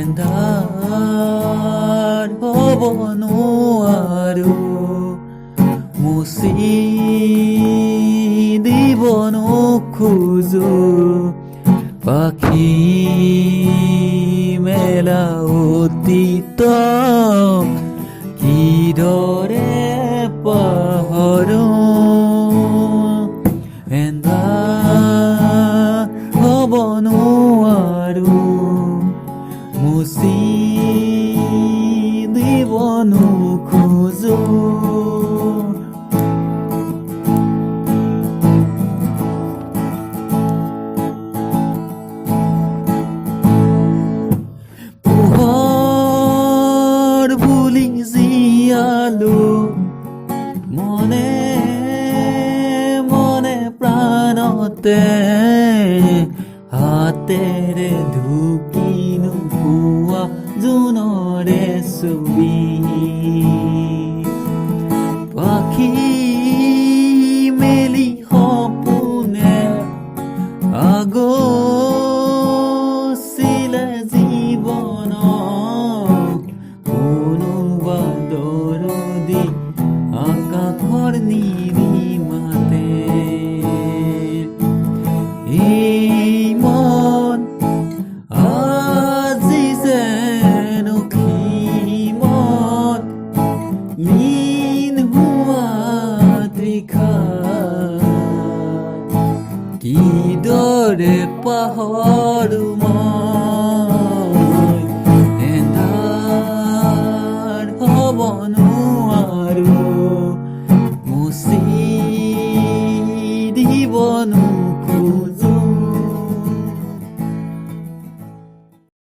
এন্ধাৰ হ'ব নোৱাৰো মুচি দিব নোখোজো পাখি মেলা অতীত কিদৰে পাহৰো এন্ধাৰ হ'ব নোৱাৰো মুচি দিব নোখোজো পোহৰ বুলি জীয়ালো মনে মনে প্ৰাণতে হাতেৰে ঢুকি নোপোৱা জোনৰে ছবি পাখি মেলি সপোনে আগছিলে জীৱন কোনোবা দৰদি আকাশৰ নিৰিমাতে এই মন আজি যেন মন লীন হোৱা তৃষা কিদৰে পাহৰো মই এন্ধাৰ হ'ব নোৱাৰো মুচি দিব